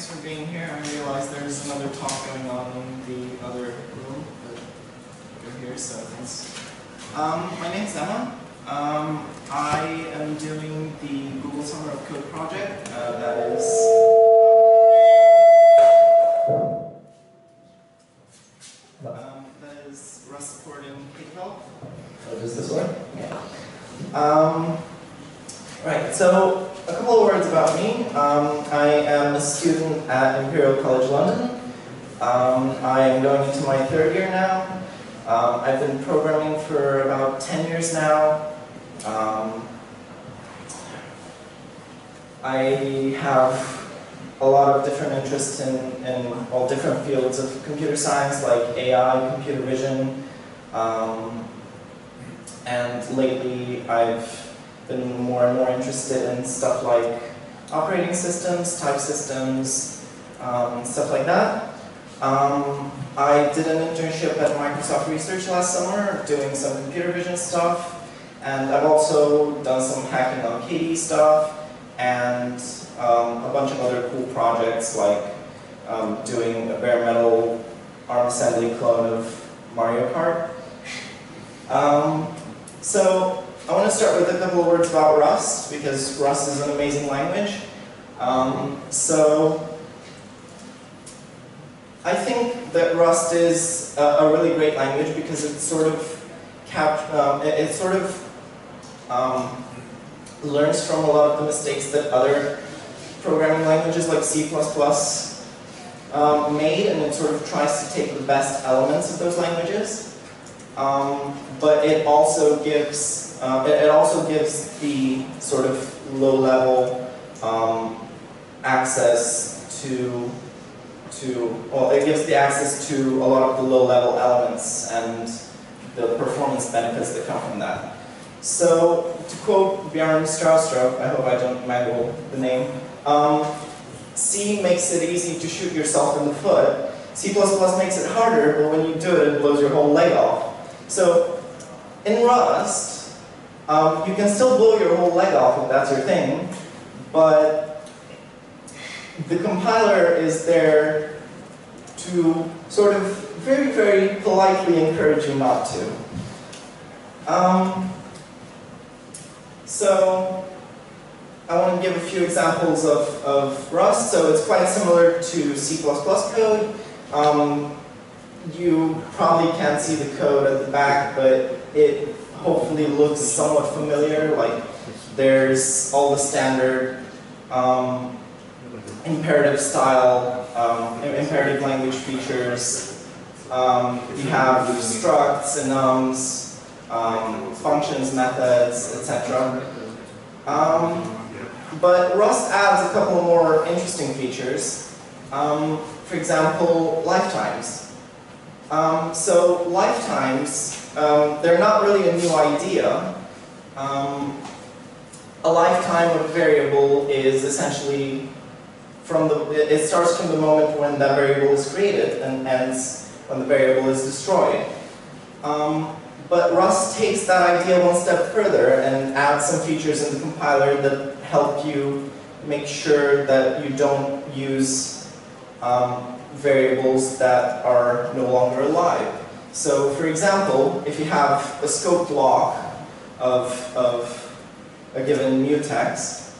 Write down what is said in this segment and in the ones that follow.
thanks for being here. I realize there's another talk going on in the other room, but you're here, so thanks. My name's Emma. I am doing the Google Summer of Code project. That is Rust supporting KDevelop. Oh, just this one? Yeah. Right, so a couple of words about me. I am a student at Imperial College London. I am going into my third year now. I've been programming for about 10 years now. I have a lot of different interests in all different fields of computer science, like AI, computer vision, and lately I've been more and more interested in stuff like operating systems, type systems, stuff like that. I did an internship at Microsoft Research last summer doing some computer vision stuff, and I've also done some hacking on KDE stuff and a bunch of other cool projects like doing a bare metal ARM assembly clone of Mario Kart. So I want to start with a couple of words about Rust, because Rust is an amazing language. So I think that Rust is a really great language because it sort of learns from a lot of the mistakes that other programming languages like C++ made, and it sort of tries to take the best elements of those languages. But it also gives the sort of low-level access to it gives the access to a lot of the low-level elements and the performance benefits that come from that. So, to quote Bjarne Stroustrup, I hope I don't mangle the name, C makes it easy to shoot yourself in the foot. C++ makes it harder, but when you do it, it blows your whole leg off. So, in Rust, you can still blow your whole leg off if that's your thing, but the compiler is there to sort of very, very politely encourage you not to. So I want to give a few examples of Rust. So it's quite similar to C++ code. You probably can't see the code at the back, but it hopefully looks somewhat familiar. Like there's all the standard imperative style, imperative language features. You have structs, enums, functions, methods, etc. But Rust adds a couple more interesting features. For example, lifetimes. So lifetimes, they're not really a new idea. A lifetime of a variable is essentially it starts from the moment when that variable is created and ends when the variable is destroyed. But Rust takes that idea one step further and adds some features in the compiler that help you make sure that you don't use variables that are no longer alive. So, for example, if you have a scoped lock of a given mutex,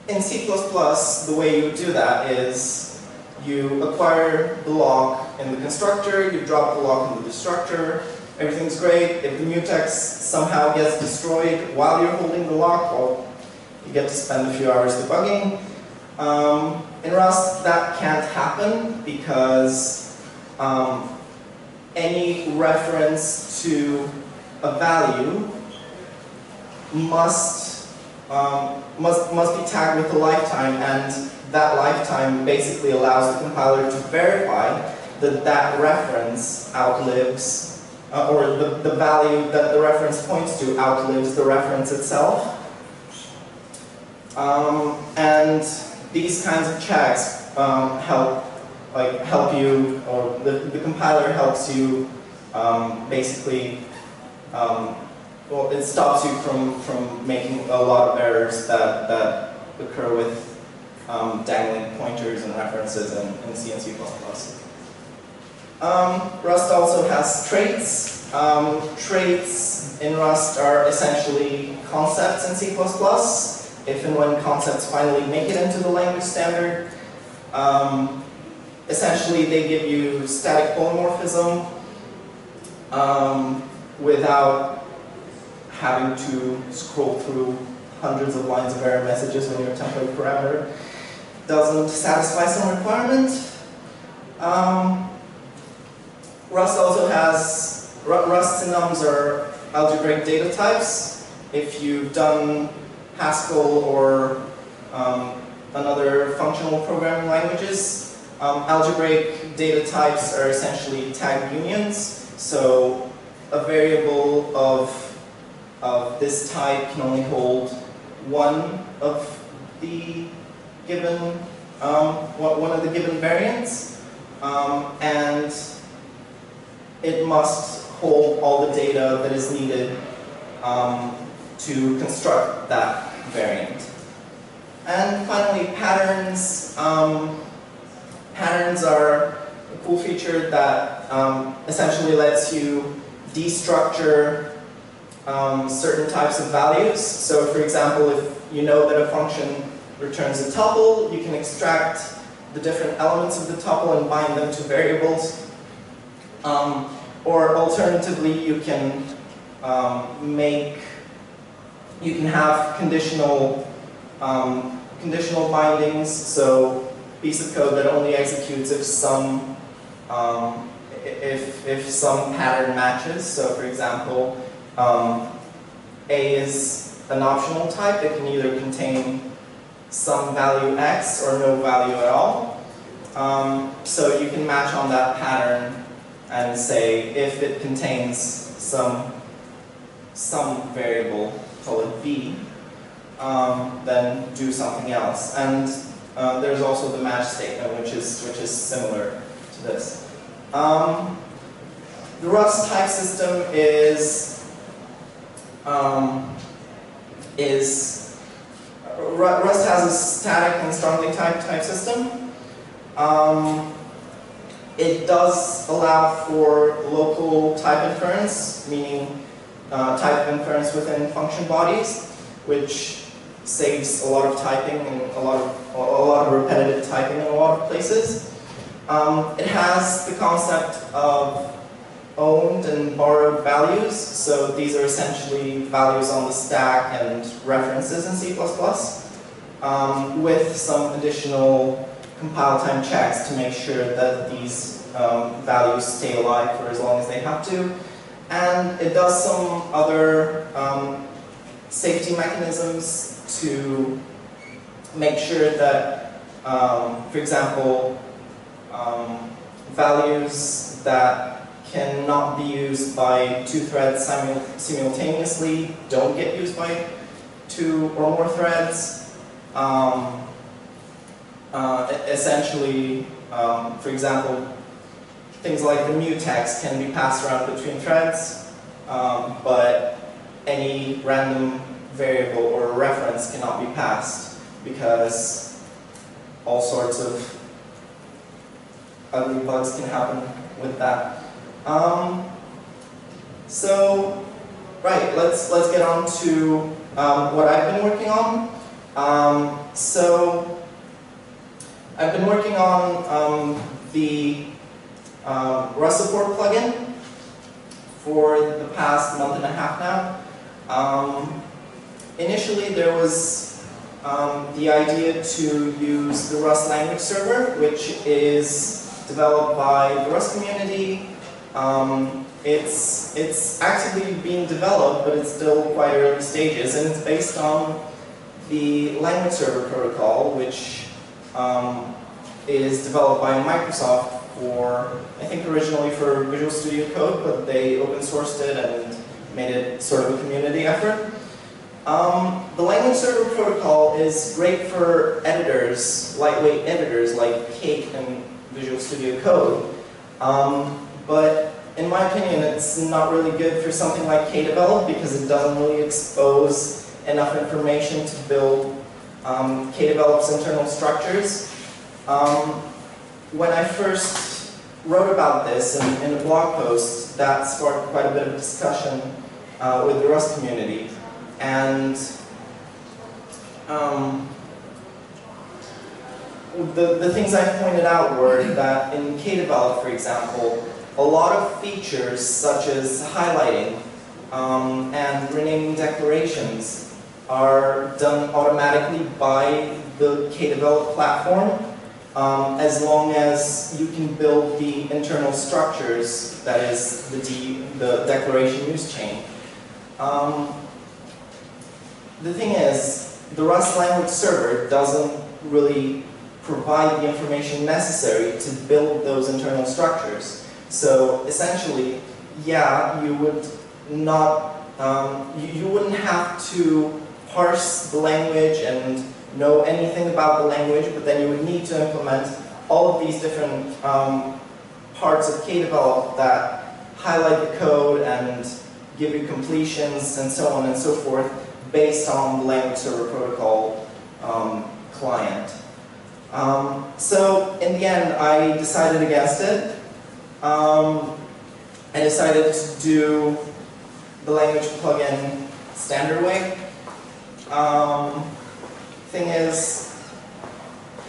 in C++, the way you do that is you acquire the lock in the constructor, you drop the lock in the destructor, everything's great. If the mutex somehow gets destroyed while you're holding the lock, well, you get to spend a few hours debugging. In Rust, that can't happen because any reference to a value must be tagged with a lifetime, and that lifetime basically allows the compiler to verify that that reference outlives, or the value that the reference points to outlives the reference itself. And these kinds of checks help you, or the compiler helps you basically. Well, it stops you from making a lot of errors that occur with dangling pointers and references in C and C++. Rust also has traits. Traits in Rust are essentially concepts in C++. If and when concepts finally make it into the language standard, essentially they give you static polymorphism without having to scroll through hundreds of lines of error messages when your template parameter doesn't satisfy some requirement. Rust also has, Rust synonyms are algebraic data types. If you've done Haskell or another functional programming languages, algebraic data types are essentially tag unions. So a variable of this type can only hold one of the given one of the given variants, and it must hold all the data that is needed to construct that variant. And finally, patterns. Patterns are a cool feature that essentially lets you destructure certain types of values. So for example, if you know that a function returns a tuple, you can extract the different elements of the tuple and bind them to variables. Or alternatively, you can have conditional bindings. So a piece of code that only executes if some pattern matches. So for example, A is an optional type. It can either contain some value X or no value at all. So you can match on that pattern and say if it contains some variable, call it B, then do something else. And there's also the match statement, which is similar to this. The Rust type system Rust has a static and strongly typed type system. It does allow for local type inference, meaning type inference within function bodies, which saves a lot of typing and a lot of repetitive typing in a lot of places. It has the concept of owned and borrowed values. So these are essentially values on the stack and references in C++, with some additional compile time checks to make sure that these values stay alive for as long as they have to. And it does some other safety mechanisms to make sure that, for example, values that cannot be used by two threads simultaneously don't get used by two or more threads. Essentially, for example, things like the mutex can be passed around between threads, but any random variable or reference cannot be passed because all sorts of ugly bugs can happen with that. So, right, let's get on to what I've been working on. So, I've been working on the Rust support plugin for the past month and a half now. Initially, there was the idea to use the Rust language server, which is developed by the Rust community. It's actively being developed, but it's still quite early stages, and it's based on the language server protocol, which is developed by Microsoft for, I think originally for Visual Studio Code, but they open sourced it and made it sort of a community effort. The language server protocol is great for editors, lightweight editors like Cake and Visual Studio Code. But in my opinion, it's not really good for something like KDevelop because it doesn't really expose enough information to build KDevelop's internal structures. When I first wrote about this in a blog post, that sparked quite a bit of discussion with the Rust community. And the things I pointed out were that in KDevelop, for example, a lot of features such as highlighting and renaming declarations are done automatically by the KDevelop platform, as long as you can build the internal structures, that is, the declaration use chain. The thing is, the Rust language server doesn't really provide the information necessary to build those internal structures. So essentially, yeah, you would not, you wouldn't have to parse the language and know anything about the language, but then you would need to implement all of these different parts of KDevelop that highlight the code and give you completions and so on and so forth based on the language server protocol client. So in the end, I decided against it. I decided to do the language plugin standard way. Thing is,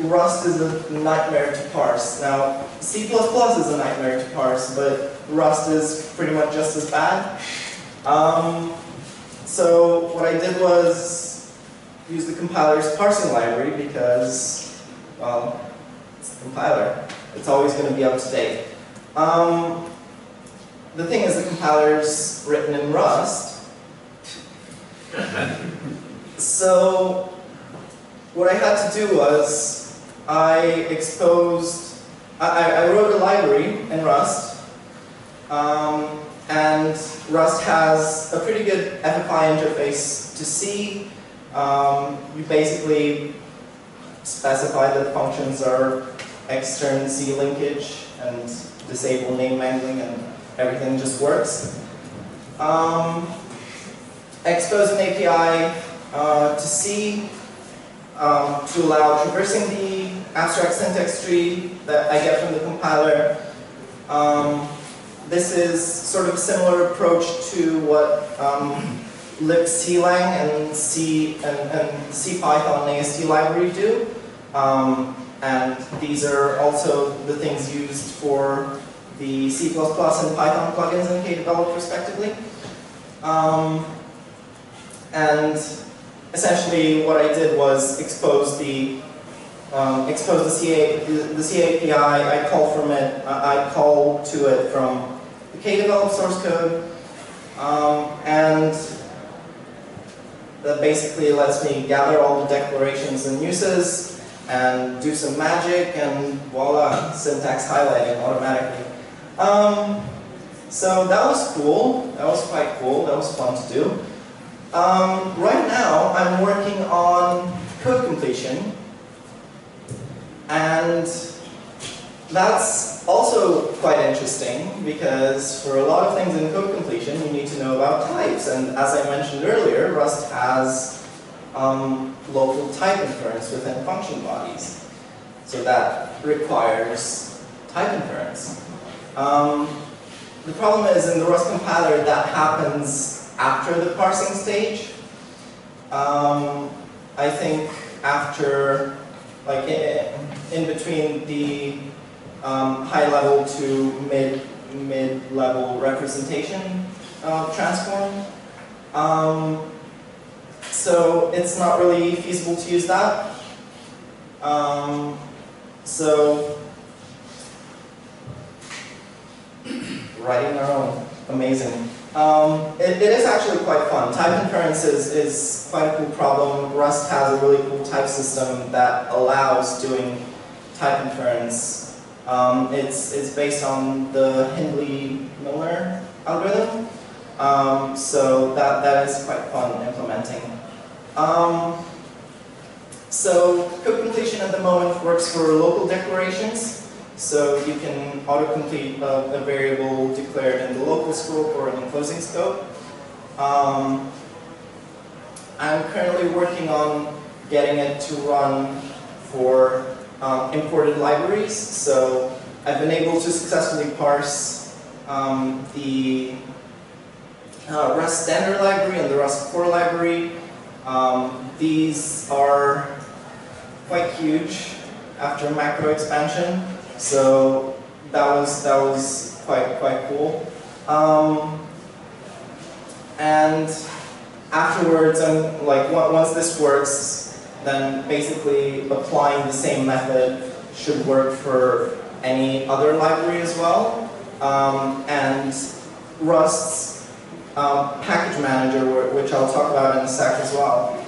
Rust is a nightmare to parse. Now, C++ is a nightmare to parse, but Rust is pretty much just as bad. So what I did was use the compiler's parsing library because, well, it's the compiler. It's always going to be up to date. The thing is, the compiler's written in Rust. So what I had to do was I wrote a library in Rust, and Rust has a pretty good FFI interface to C. You basically specify that functions are extern C linkage and disable name mangling, and everything just works. Expose an API to C to allow traversing the abstract syntax tree that I get from the compiler. This is sort of a similar approach to what libclang and CPython AST library do. And these are also the things used for the C++ and Python plugins in KDevelop respectively. And essentially what I did was expose the C API. I call to it from the KDevelop source code, and that basically lets me gather all the declarations and uses and do some magic, and voila, syntax highlighting automatically. So that was cool. That was quite cool. That was fun to do. Right now, I'm working on code completion, and that's also quite interesting because for a lot of things in code completion, you need to know about types. And as I mentioned earlier, Rust has local type inference within function bodies, so that requires type inference. The problem is in the Rust compiler that happens after the parsing stage. I think after, like in between the high level to mid-level representation transform. So it's not really feasible to use that. So writing our own, amazing. It is actually quite fun. Type inference is quite a cool problem. Rust has a really cool type system that allows doing type inference. It's based on the Hindley-Milner algorithm, so that is quite fun implementing. So code completion at the moment works for local declarations. So you can autocomplete a variable declared in the local scope or in the enclosing scope. I'm currently working on getting it to run for imported libraries. So I've been able to successfully parse the Rust standard library and the Rust core library. These are quite huge after macro expansion, so that was quite cool. And afterwards, once this works, then basically applying the same method should work for any other library as well. And Rust's package manager, which I'll talk about in a sec as well,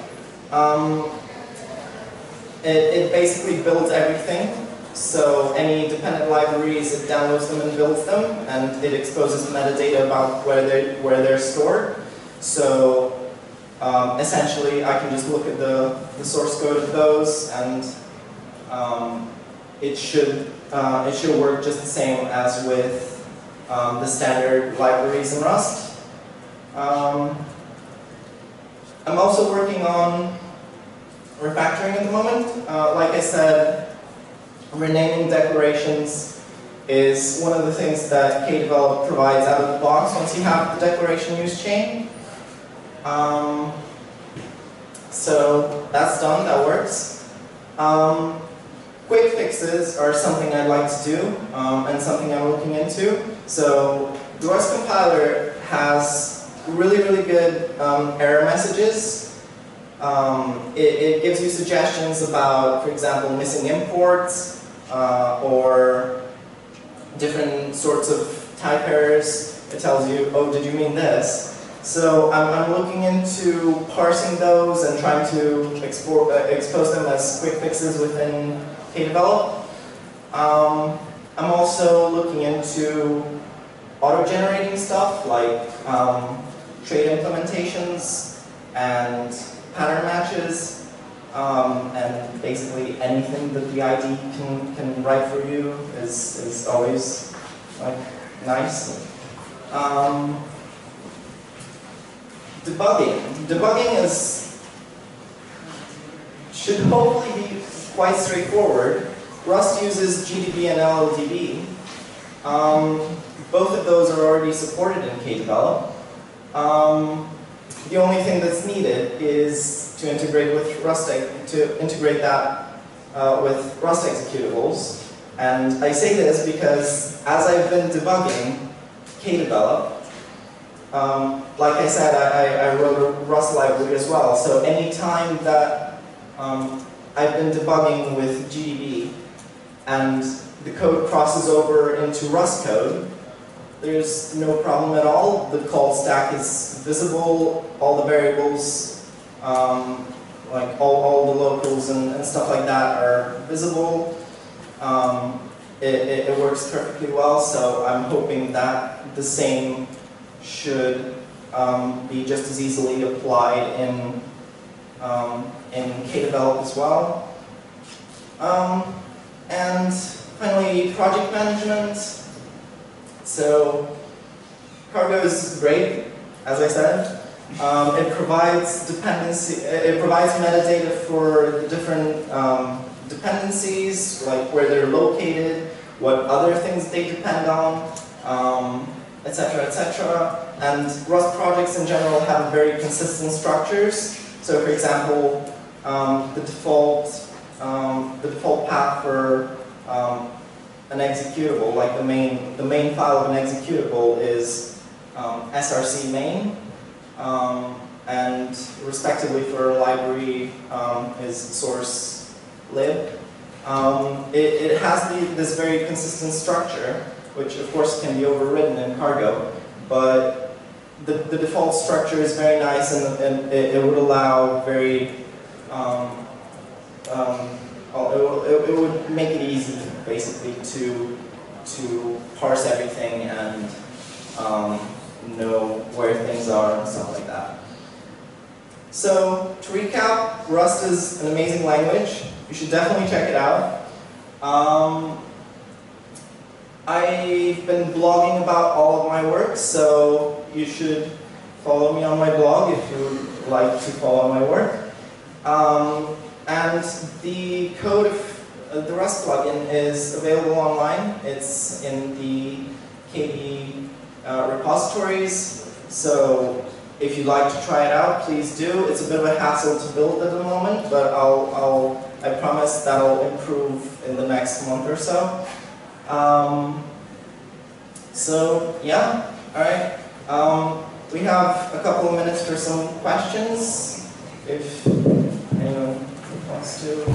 it basically builds everything. So any dependent libraries, it downloads them and builds them, and it exposes metadata about where they're stored. So essentially, I can just look at the source code of those, and it should work just the same as with the standard libraries in Rust. I'm also working on refactoring at the moment. Like I said, renaming declarations is one of the things that KDevelop provides out of the box once you have the declaration use chain. So that's done, that works. Quick fixes are something I'd like to do, and something I'm looking into. So the Rust compiler has really good error messages. It gives you suggestions about, for example, missing imports, or different sorts of type errors. It tells you, oh, did you mean this? So I'm looking into parsing those and trying to expose them as quick fixes within KDevelop. I'm also looking into auto-generating stuff like trait implementations and pattern matches, and basically anything that the IDE can write for you is always nice. Debugging should hopefully be quite straightforward. Rust uses GDB and LLDB. Both of those are already supported in KDevelop. The only thing that's needed is to integrate with with Rust executables. And I say this because as I've been debugging KDevelop, like I said, I wrote a Rust library as well. So any time that I've been debugging with GDB and the code crosses over into Rust code, there's no problem at all. The call stack is visible, all the variables, like all the locals and stuff like that are visible. It works perfectly well, so I'm hoping that the same should be just as easily applied in KDevelop as well. And finally, project management. So Cargo is great, as I said. It provides metadata for the different dependencies, like where they're located, what other things they depend on, etc., etc. And Rust projects in general have very consistent structures. So, for example, the default path for an executable, like the main file of an executable is src main, and respectively for a library is source lib. It has this very consistent structure, which of course can be overridden in Cargo, but the default structure is very nice, and it would allow very it would make it easy, basically, to parse everything and know where things are and stuff like that. So, to recap, Rust is an amazing language. You should definitely check it out. I've been blogging about all of my work, so you should follow me on my blog if you would like to follow my work. And the code of the Rust plugin is available online. It's in the KD repositories. So if you'd like to try it out, please do. It's a bit of a hassle to build at the moment, but I promise that'll improve in the next month or so. So yeah, all right. We have a couple of minutes for some questions, if anyone wants to.